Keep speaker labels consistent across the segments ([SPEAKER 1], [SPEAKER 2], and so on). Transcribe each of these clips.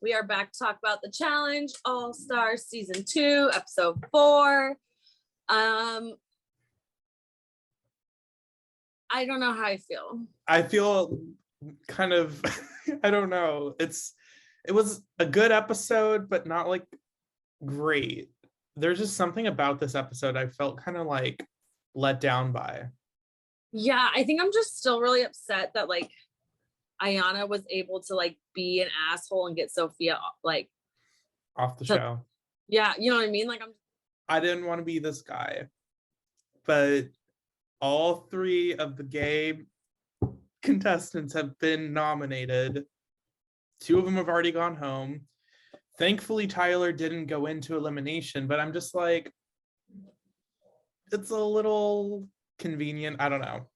[SPEAKER 1] We are back to talk about the challenge, All Stars Season 2, Episode 4. I don't know how I feel.
[SPEAKER 2] I feel kind of, I don't know. It was a good episode, but not like great. There's just something about this episode I felt kind of like let down by.
[SPEAKER 1] Yeah, I think I'm just still really upset that like Ayana was able to like be an asshole and get Sophia like
[SPEAKER 2] off the show.
[SPEAKER 1] Yeah, you know what I mean? Like
[SPEAKER 2] I didn't want to be this guy, but all three of the gay contestants have been nominated. 2 of them have already gone home. Thankfully, Tyler didn't go into elimination, but I'm just like, it's a little convenient. I don't know.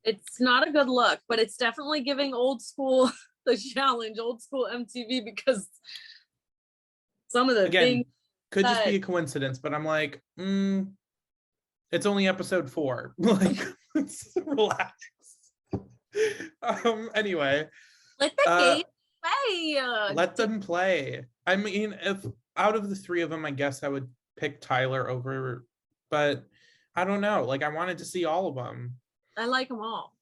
[SPEAKER 1] It's not a good look, but it's definitely giving old school the challenge, old school MTV, because some of the things
[SPEAKER 2] could just be a coincidence, but I'm like, it's only episode 4. Like, let's relax. Anyway,
[SPEAKER 1] let the game play.
[SPEAKER 2] Let them play. I mean, if out of the 3 of them, I guess I would pick Tyler over, but I don't know. Like, I wanted to see all of them.
[SPEAKER 1] I like them all.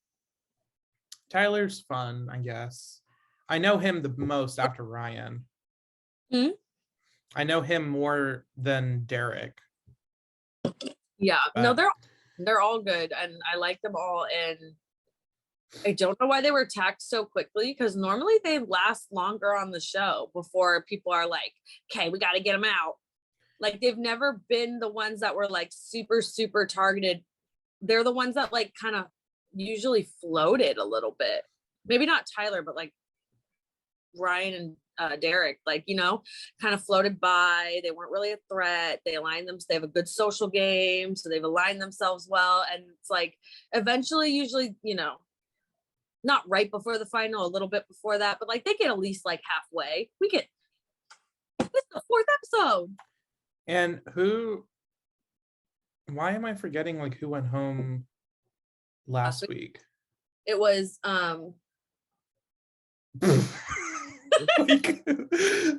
[SPEAKER 2] Tyler's fun, I guess. I know him the most after Ryan. I know him more than Derek.
[SPEAKER 1] Yeah, no, they're all good, and I like them all. And I don't know why they were attacked so quickly, because normally they last longer on the show before people are like, okay, we got to get them out. Like, they've never been the ones that were like super, super targeted. They're the ones that like kind of usually floated a little bit. Maybe not Tyler, but like Ryan and Derek, like, you know, kind of floated by. They weren't really a threat. They aligned them. So they have a good social game. So they've aligned themselves well. And it's like, eventually, usually, you know, not right before the final, a little bit before that, but like they get at least like halfway. It's the 4th episode.
[SPEAKER 2] And why am I forgetting like who went home last week?
[SPEAKER 1] It was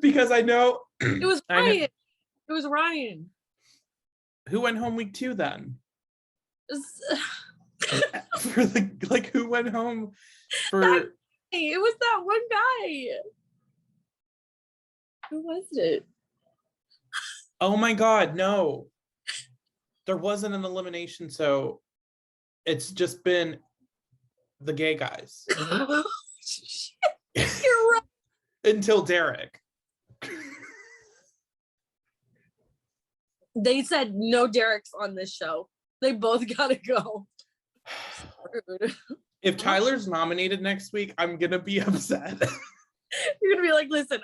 [SPEAKER 2] because I know
[SPEAKER 1] it was Ryan. It was Ryan.
[SPEAKER 2] Who went home week 2 then? For the like, who went home for
[SPEAKER 1] it was that one guy. Who was it?
[SPEAKER 2] Oh my god, no. There wasn't an elimination, so it's just been the gay guys.
[SPEAKER 1] You're right.
[SPEAKER 2] Until Derek.
[SPEAKER 1] They said no Derek's on this show. They both gotta go.
[SPEAKER 2] If Tyler's nominated next week, I'm gonna be upset.
[SPEAKER 1] You're gonna be like, listen,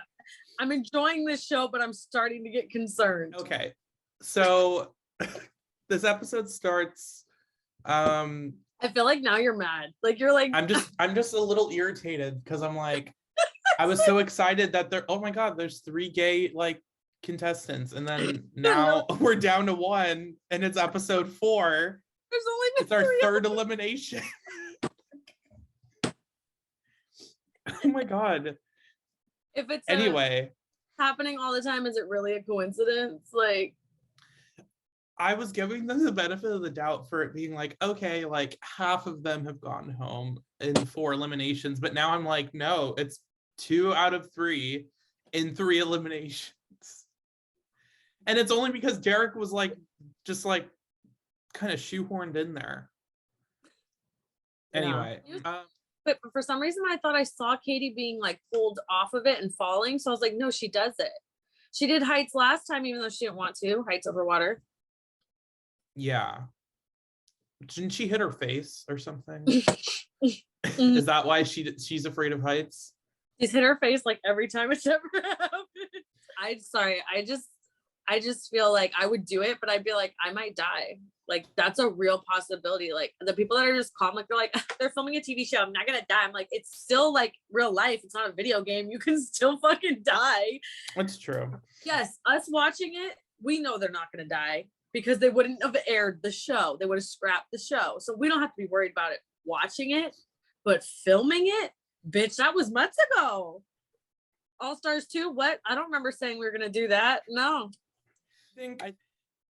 [SPEAKER 1] I'm enjoying this show, but I'm starting to get concerned.
[SPEAKER 2] Okay, so this episode starts.
[SPEAKER 1] I feel like now you're mad. Like, you're like,
[SPEAKER 2] I'm just a little irritated because I'm like, I was so excited that oh my god, there's 3 gay like contestants, and then now we're down to 1, and it's episode 4.
[SPEAKER 1] There's only been
[SPEAKER 2] it's our 3rd elimination. Oh my god.
[SPEAKER 1] If it's
[SPEAKER 2] anyway
[SPEAKER 1] happening all the time, is it really a coincidence? Like,
[SPEAKER 2] I was giving them the benefit of the doubt for it being like, okay, like half of them have gone home in 4 eliminations, but now I'm like, no, it's 2 out of 3 in 3 eliminations. And it's only because Derek was like, just like kind of shoehorned in there. Anyway.
[SPEAKER 1] But for some reason, I thought I saw Katie being like pulled off of it and falling. So I was like, no, she does it. She did heights last time, even though she didn't want to. Heights over water.
[SPEAKER 2] Yeah. Didn't she hit her face or something? Is that why she's afraid of heights?
[SPEAKER 1] She's hit her face like every time it's ever happened. I just feel like I would do it, but I'd be like, I might die. Like, that's a real possibility. Like, the people that are just calm, like, they're like, they're filming a TV show, I'm not gonna die. I'm like, it's still like real life. It's not a video game. You can still fucking die.
[SPEAKER 2] That's true.
[SPEAKER 1] Yes, us watching it, we know they're not gonna die because they wouldn't have aired the show. They would have scrapped the show. So we don't have to be worried about it watching it, but filming it, bitch, that was months ago. All Stars 2? What? I don't remember saying we were gonna do that. No.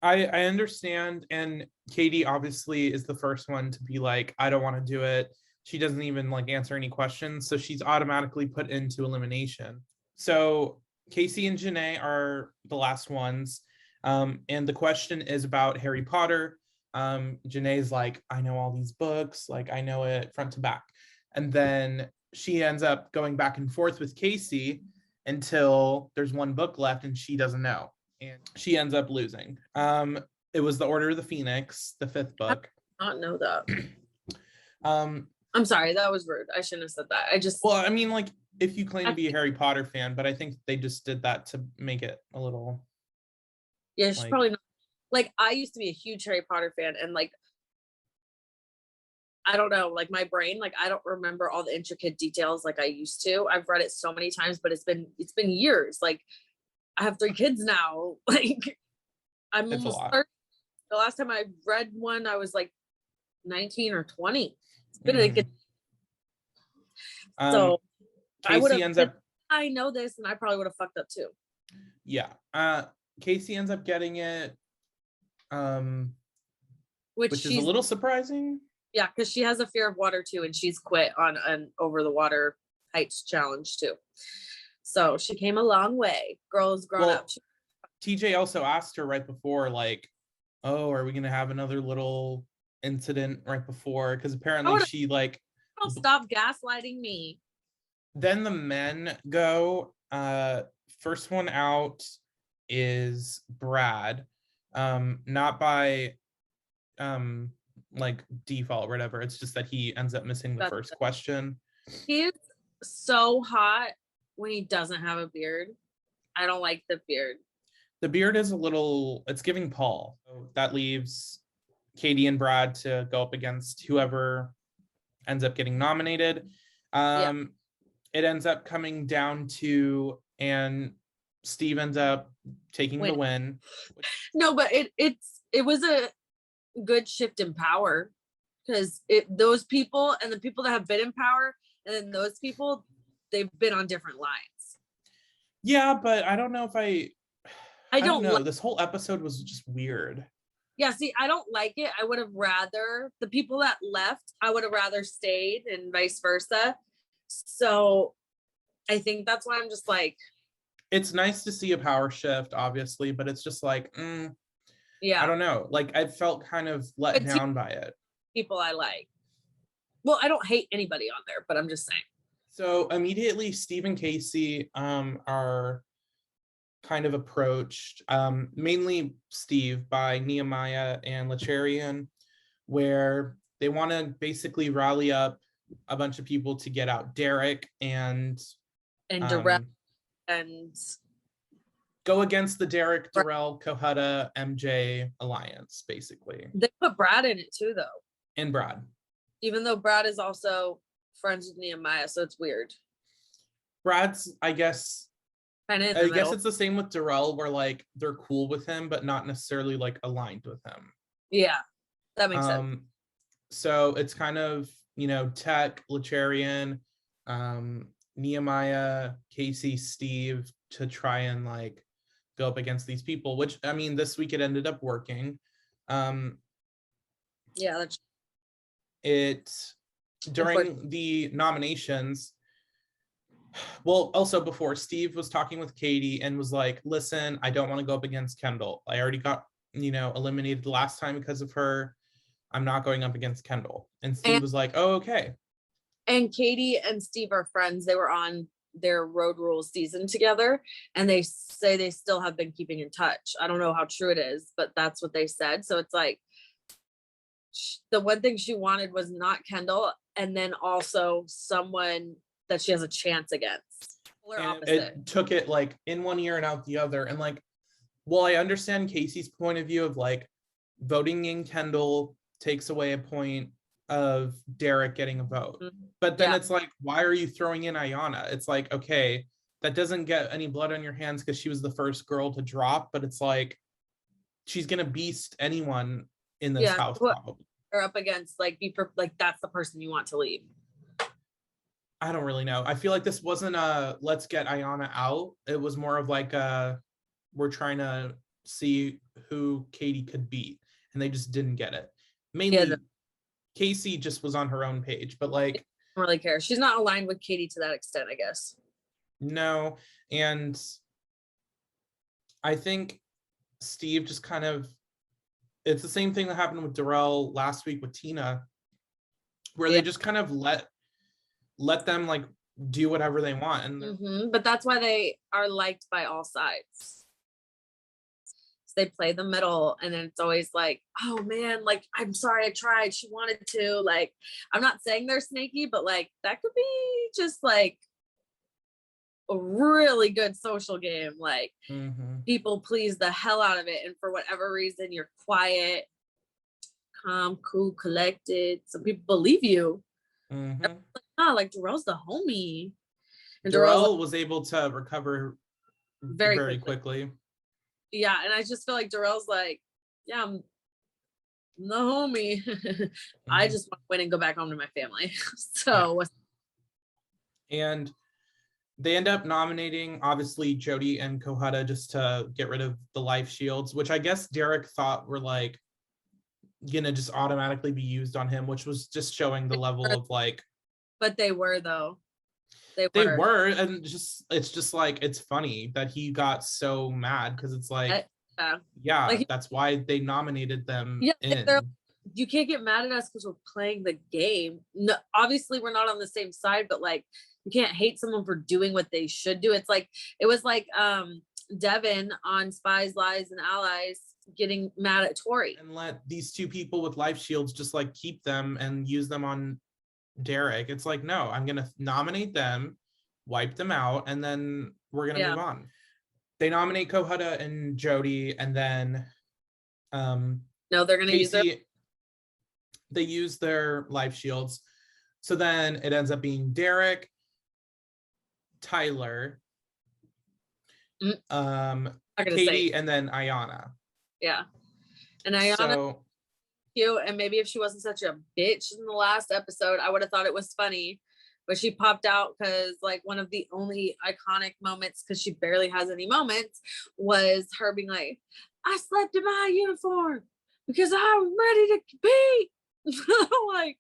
[SPEAKER 2] I understand, and Katie obviously is the first one to be like, I don't want to do it. She doesn't even like answer any questions, so she's automatically put into elimination. So Casey and Janae are the last ones, and the question is about Harry Potter. Janae's like, I know all these books, like I know it front to back, and then she ends up going back and forth with Casey until there's one book left and she doesn't know. And she ends up losing. It was the Order of the Phoenix, the 5th book.
[SPEAKER 1] I did not know that. I'm sorry, that was rude. I shouldn't have said that.
[SPEAKER 2] Well, I mean, like, if you claim to be a Harry Potter fan, but I think they just did that to make it a little.
[SPEAKER 1] Yeah, she's probably not. Like, I used to be a huge Harry Potter fan, and like, I don't know, like my brain, like I don't remember all the intricate details like I used to. I've read it so many times, but it's been years. Like, I have 3 kids now. Like, I'm
[SPEAKER 2] It's
[SPEAKER 1] almost 30. The last time I read one, I was like 19 or 20. It's been a good. So
[SPEAKER 2] Casey ends up.
[SPEAKER 1] I know this, and I probably would have fucked up too.
[SPEAKER 2] Yeah. Casey ends up getting it, which is a little surprising.
[SPEAKER 1] Yeah, because she has a fear of water too, and she's quit on an over the water heights challenge too. So she came a long way. Girl's grown up.
[SPEAKER 2] TJ also asked her right before, like, oh, are we gonna have another little incident right before? Because apparently she like.
[SPEAKER 1] Don't stop gaslighting me.
[SPEAKER 2] Then the men go. First one out is Brad. Not by like default or whatever. It's just that he ends up missing the first question.
[SPEAKER 1] He's so hot when he doesn't have a beard. I don't like the beard.
[SPEAKER 2] The beard is a little, it's giving Paul. So that leaves Katie and Brad to go up against whoever ends up getting nominated. It ends up coming down to, and Steve ends up taking the win.
[SPEAKER 1] No, but it was a good shift in power, because those people and the people that have been in power, and then those people, they've been on different lines.
[SPEAKER 2] Yeah, but I don't know if I don't know.
[SPEAKER 1] Like,
[SPEAKER 2] this whole episode was just weird.
[SPEAKER 1] Yeah, see, I don't like it. I would have rather the people that left, I would have rather stayed, and vice versa. So I think that's why I'm just like,
[SPEAKER 2] it's nice to see a power shift, obviously, but it's just like, yeah, I don't know. Like, I felt kind of let down by it.
[SPEAKER 1] People I like. Well, I don't hate anybody on there, but I'm just saying.
[SPEAKER 2] So immediately, Steve and Casey are kind of approached, mainly Steve, by Nehemiah and Lacharian, where they want to basically rally up a bunch of people to get out Derek and
[SPEAKER 1] Darrell and
[SPEAKER 2] go against the Derek, Darrell, Kohutta, MJ alliance, basically.
[SPEAKER 1] They put Brad in it too, though.
[SPEAKER 2] And Brad. Even
[SPEAKER 1] though Brad is also friends with Nehemiah, so it's weird.
[SPEAKER 2] Brad's, I guess,
[SPEAKER 1] I guess
[SPEAKER 2] it's the same with Darrell, where like they're cool with him, but not necessarily like aligned with him.
[SPEAKER 1] Yeah, that makes sense.
[SPEAKER 2] So it's kind of, Tech, Lacharian, Nehemiah, Casey, Steve, to try and like go up against these people, which, I mean, this week it ended up working.
[SPEAKER 1] Yeah,
[SPEAKER 2] during the nominations, well, also before, Steve was talking with Katie and was like, listen, I don't want to go up against Kendall. I already got, eliminated last time because of her. I'm not going up against Kendall. And Steve was like, oh, okay.
[SPEAKER 1] And Katie and Steve are friends. They were on their Road Rules season together, and they say they still have been keeping in touch. I don't know how true it is, but that's what they said. So it's like, the one thing she wanted was not Kendall, and then also someone that she has a chance against.
[SPEAKER 2] It took it like in one ear and out the other. And like, well, I understand Casey's point of view of like voting in Kendall takes away a point of Derek getting a vote. But then it's like, why are you throwing in Ayanna? It's like, okay, that doesn't get any blood on your hands because she was the first girl to drop, but it's like, she's gonna beast anyone in this house probably.
[SPEAKER 1] Or up against, like, that's the person you want to leave.
[SPEAKER 2] I don't really know. I feel like this wasn't a let's get Ayanna out. It was more of like we're trying to see who Katie could beat, and they just didn't get it. Mainly,
[SPEAKER 1] Yeah,
[SPEAKER 2] Casey just was on her own page, but like,
[SPEAKER 1] I don't really care. She's not aligned with Katie to that extent, I guess.
[SPEAKER 2] no. And I think Steve just kind of, it's the same thing that happened with Darrell last week with Tina, where they just kind of let them like do whatever they want. And
[SPEAKER 1] But that's why they are liked by all sides. So they play the middle, and then it's always like, oh man, like, I'm sorry I tried. She wanted to. Like, I'm not saying they're snaky, but like that could be just like a really good social game. Like people please the hell out of it. And for whatever reason, you're quiet, calm, cool, collected. Some people believe you. Like Darrell's the homie.
[SPEAKER 2] And Darrell was able to recover very quickly.
[SPEAKER 1] Yeah, and I just feel like Darrell's like, yeah, I'm the homie. I just want to win and go back home to my family. So
[SPEAKER 2] and they end up nominating obviously Jody and Kohutta just to get rid of the life shields, which I guess Derek thought were like gonna just automatically be used on him, which was just showing the level of like. But
[SPEAKER 1] they were though.
[SPEAKER 2] They were, and just it's just like it's funny that he got so mad because it's like, yeah, like, that's why they nominated them.
[SPEAKER 1] Yeah, you can't get mad at us because we're playing the game. No, obviously we're not on the same side, but like you can't hate someone for doing what they should do. It's like it was like Devin on Spies, Lies, and Allies getting mad at Tori
[SPEAKER 2] and let these two people with life shields just like keep them and use them on Derek. It's like, no, I'm gonna nominate them, wipe them out, and then we're gonna move on. They nominate Kohutta and Jody, and then
[SPEAKER 1] no, they're gonna
[SPEAKER 2] they use their life shields. So then it ends up being Derek, Tyler, Katie, and then Ayanna.
[SPEAKER 1] Yeah. And Ayanna cute, and maybe if she wasn't such a bitch in the last episode, I would have thought it was funny. But she popped out because like one of the only iconic moments, because she barely has any moments, was her being like, I slept in my uniform because I was ready to compete. Like,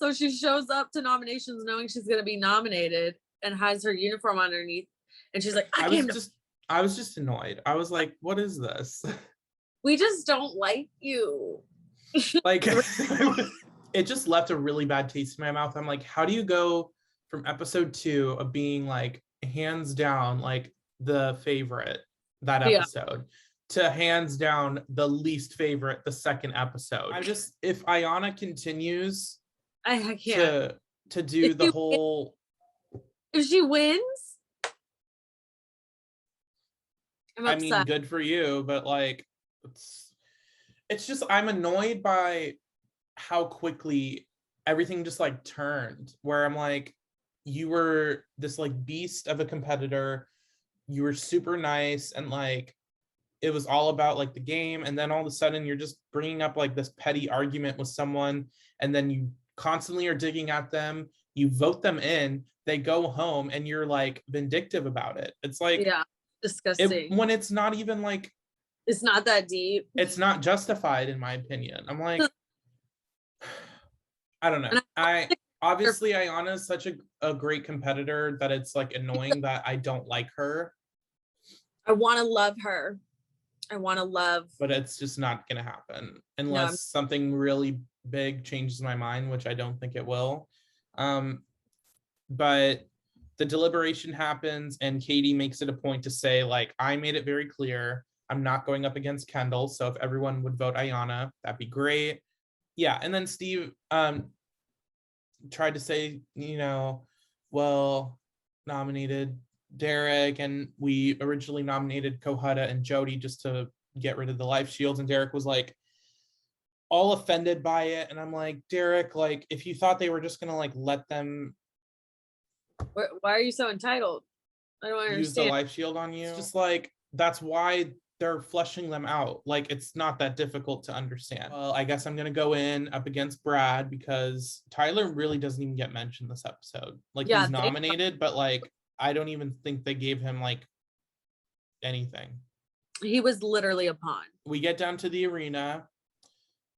[SPEAKER 1] so she shows up to nominations knowing she's gonna be nominated and has her uniform underneath, and she's like, I
[SPEAKER 2] was just annoyed. I was like, what is this?
[SPEAKER 1] We just don't like you.
[SPEAKER 2] Like it just left a really bad taste in my mouth. I'm like, how do you go from episode 2 of being like hands down like the favorite that episode to hands down the least favorite the second episode? I just, if Ayanna continues
[SPEAKER 1] I can't
[SPEAKER 2] to do the whole,
[SPEAKER 1] if she wins,
[SPEAKER 2] I mean, good for you, but like it's just, I'm annoyed by how quickly everything just like turned, where I'm like, you were this like beast of a competitor, you were super nice, and like it was all about like the game, and then all of a sudden you're just bringing up like this petty argument with someone, and then you constantly are digging at them, you vote them in, they go home, and you're like vindictive about it. It's like,
[SPEAKER 1] disgusting
[SPEAKER 2] when it's not even like,
[SPEAKER 1] it's not that deep.
[SPEAKER 2] It's not justified, in my opinion. I'm like, I don't know. Obviously Ayanna is such a great competitor that it's like annoying that I don't like her.
[SPEAKER 1] I want to love her. But
[SPEAKER 2] it's just not going to happen unless something really big changes my mind, which I don't think it will. But the deliberation happens, and Katie makes it a point to say, like, I made it very clear I'm not going up against Kendall, so if everyone would vote Ayanna, that'd be great. Yeah, and then Steve tried to say, well, nominated Derek, and we originally nominated Kohutta and Jody just to get rid of the life shields, and Derek was like all offended by it, and I'm like, Derek, like, if you thought they were just gonna like let them,
[SPEAKER 1] why are you so entitled? I don't understand.
[SPEAKER 2] Use the life shield on you. It's just like, that's why they're fleshing them out. Like, it's not that difficult to understand. Well, I guess I'm gonna go in up against Brad because Tyler really doesn't even get mentioned this episode. Like,
[SPEAKER 1] Yeah,
[SPEAKER 2] he's nominated, but like I don't even think they gave him like anything.
[SPEAKER 1] he was literally a pawn.
[SPEAKER 2] We get down to the arena,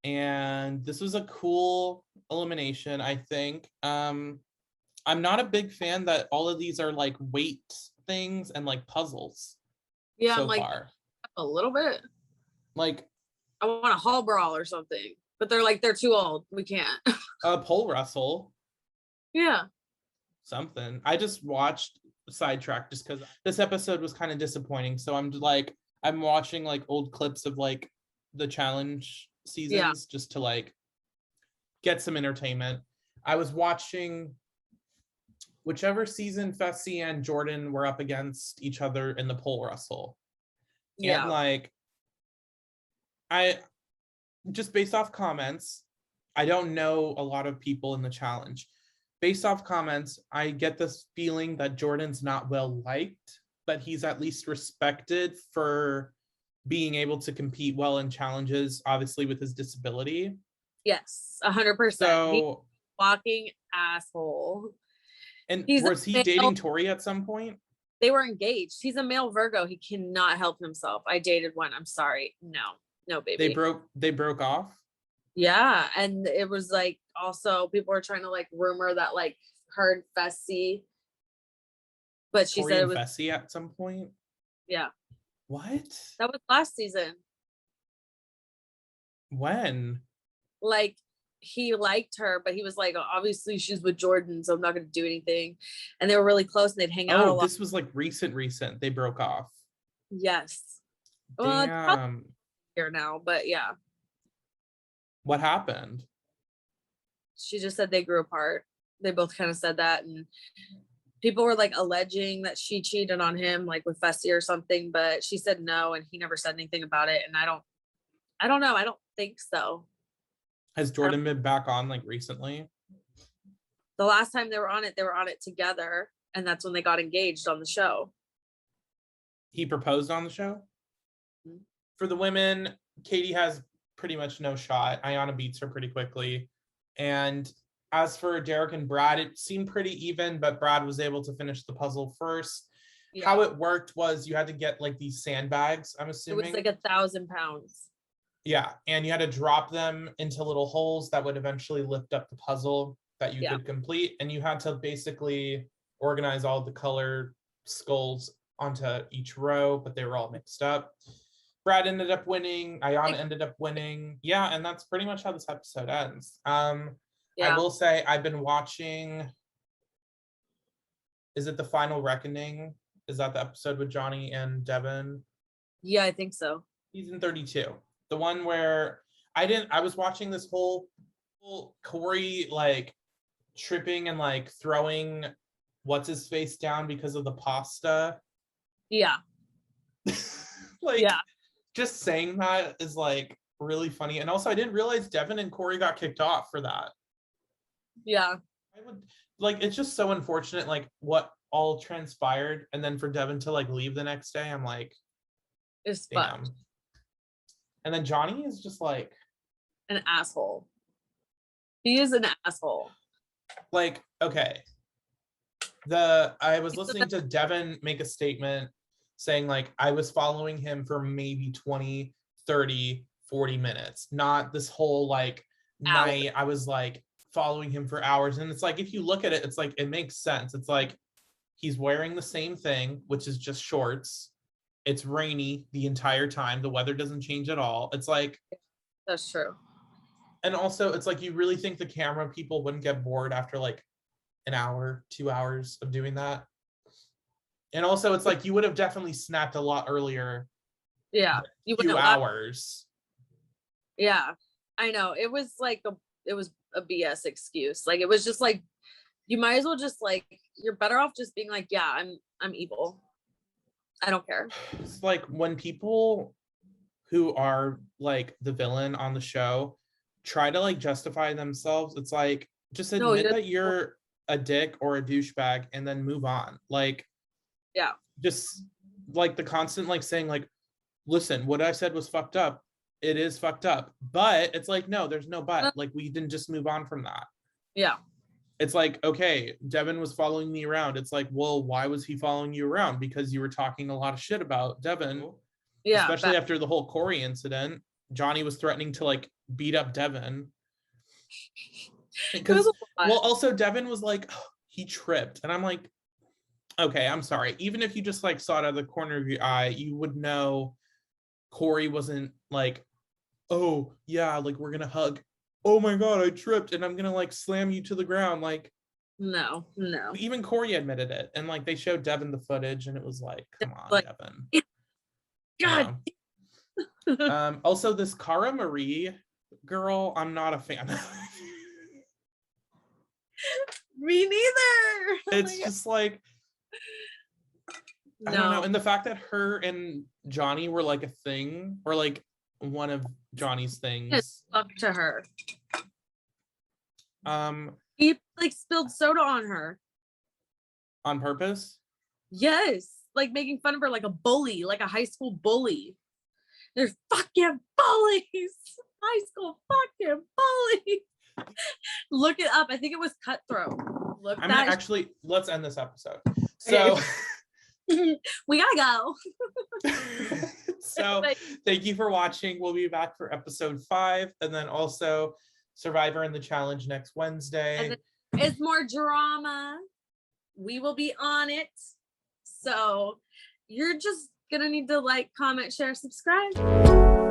[SPEAKER 2] and this was a cool elimination, I think. I'm not a big fan that all of these are like weight things and like puzzles.
[SPEAKER 1] Yeah,
[SPEAKER 2] so
[SPEAKER 1] I'm like
[SPEAKER 2] far.
[SPEAKER 1] a little bit.
[SPEAKER 2] Like,
[SPEAKER 1] I want a hall brawl or something, but they're too old. We can't.
[SPEAKER 2] a pole wrestle.
[SPEAKER 1] Yeah.
[SPEAKER 2] Something. I just watched Sidetrack just because this episode was kind of disappointing. So I'm watching like old clips of like the challenge seasons just to like get some entertainment. I was watching whichever season Fessy and Jordan were up against each other in the pole wrestle.
[SPEAKER 1] Yeah.
[SPEAKER 2] And like, I just based off comments, I don't know a lot of people in the challenge. Based off comments, I get this feeling that Jordan's not well liked, but he's at least respected for being able to compete well in challenges, obviously with his disability.
[SPEAKER 1] Yes, 100%.
[SPEAKER 2] So,
[SPEAKER 1] walking asshole.
[SPEAKER 2] And was he dating Tori at some point?
[SPEAKER 1] They were engaged. He's a male Virgo. He cannot help himself. I dated one. I'm sorry. No, baby.
[SPEAKER 2] They broke off.
[SPEAKER 1] Yeah, and it was like also people were trying to like rumor that like heard Fessy, but she
[SPEAKER 2] Tori
[SPEAKER 1] said it
[SPEAKER 2] and
[SPEAKER 1] was
[SPEAKER 2] Fessy at some point.
[SPEAKER 1] Yeah.
[SPEAKER 2] What?
[SPEAKER 1] That was last season.
[SPEAKER 2] When?
[SPEAKER 1] Like he liked her, but he was like, obviously she's with Jordan, so I'm not going to do anything. And they were really close, and they'd hang out a lot.
[SPEAKER 2] This was like recent. They broke off.
[SPEAKER 1] Yes.
[SPEAKER 2] Damn.
[SPEAKER 1] Well, here now, but yeah.
[SPEAKER 2] What happened?
[SPEAKER 1] She just said they grew apart. They both kind of said that, and people were like alleging that she cheated on him, like with Fessy or something, but she said no, and he never said anything about it. And I don't know. I don't think so.
[SPEAKER 2] Has Jordan been back on like recently?
[SPEAKER 1] The last time they were on it together, and that's when they got engaged on the show.
[SPEAKER 2] He proposed on the show? Mm-hmm. For the women, Katie has pretty much no shot. Ayana beats her pretty quickly. And as for Derek and Brad, it seemed pretty even, but Brad was able to finish the puzzle first. Yeah. How it worked was you had to get like these sandbags, I'm assuming.
[SPEAKER 1] It was like 1,000 pounds.
[SPEAKER 2] Yeah, and you had to drop them into little holes that would eventually lift up the puzzle that you could complete. And you had to basically organize all the color skulls onto each row, but they were all mixed up. Brad ended up winning. Ayana ended up winning. Yeah, and that's pretty much how this episode ends. I will say I've been watching. Is it The Final Reckoning? Is that the episode with Johnny and Devin?
[SPEAKER 1] Yeah, I think so.
[SPEAKER 2] Season 32. The one where I was watching this whole Corey like tripping and like throwing what's his face down because of the pasta.
[SPEAKER 1] Yeah.
[SPEAKER 2] Just saying that is like really funny. And also I didn't realize Devin and Corey got kicked off for that.
[SPEAKER 1] Yeah.
[SPEAKER 2] I would like, it's just so unfortunate like what all transpired, and then for Devin to like leave the next day, I'm like,
[SPEAKER 1] it's damn.
[SPEAKER 2] And then Johnny is just like
[SPEAKER 1] an asshole. He is an asshole.
[SPEAKER 2] Like, okay. I was listening to Devin make a statement saying like, I was following him for maybe 20, 30, 40 minutes. Not this whole like night. I was like following him for hours. And it's like, if you look at it, it's like, it makes sense. It's like, he's wearing the same thing, which is just shorts. It's rainy the entire time. The weather doesn't change at all. It's like,
[SPEAKER 1] that's true.
[SPEAKER 2] And also it's like, you really think the camera people wouldn't get bored after like an hour, 2 hours of doing that? And also it's like, you would have definitely snapped a lot earlier.
[SPEAKER 1] Yeah.
[SPEAKER 2] You would 2 hours.
[SPEAKER 1] Yeah, I know. It was like it was a BS excuse. Like, it was just like, you might as well just like, you're better off just being like, yeah, I'm evil. I don't care.
[SPEAKER 2] It's like when people who are like the villain on the show try to like justify themselves, it's like, just admit that you're a dick or a douchebag and then move on. Like,
[SPEAKER 1] yeah,
[SPEAKER 2] just like the constant like saying like, listen, what I said was fucked up. It is fucked up. But it's like, no, there's no but. Like, we didn't just move on from that.
[SPEAKER 1] Yeah.
[SPEAKER 2] It's like, okay, Devin was following me around. It's like, well, why was he following you around? Because you were talking a lot of shit about Devin. Yeah. Especially after the whole Corey incident. Johnny was threatening to like beat up Devin. Because, well, also Devin was like, oh, he tripped. And I'm like, okay, I'm sorry. Even if you just like saw it out of the corner of your eye, you would know Corey wasn't like, oh yeah, like we're gonna hug. Oh my god, I tripped and I'm gonna like slam you to the ground. Like,
[SPEAKER 1] no.
[SPEAKER 2] Even Corey admitted it. And like they showed Devin the footage and it was like, come on, like, Devin. God. Also this Cara Marie girl, I'm not a fan of.
[SPEAKER 1] Me neither.
[SPEAKER 2] It's just like, I don't know. And the fact that her and Johnny were like a thing, or like one of Johnny's things.
[SPEAKER 1] Up to her.
[SPEAKER 2] He
[SPEAKER 1] like spilled soda on her.
[SPEAKER 2] On purpose?
[SPEAKER 1] Yes. Like making fun of her like a bully, like a high school bully. They're fucking bullies. High school fucking bullies. Look it up. I think it was Cutthroat. Look,
[SPEAKER 2] I'm gonna actually, let's end this episode. So
[SPEAKER 1] we gotta go.
[SPEAKER 2] So thank you for watching. We'll be back for episode 5, and then also Survivor and the Challenge next Wednesday.
[SPEAKER 1] And it's more drama. We will be on it. So you're just gonna need to like, comment, share, subscribe.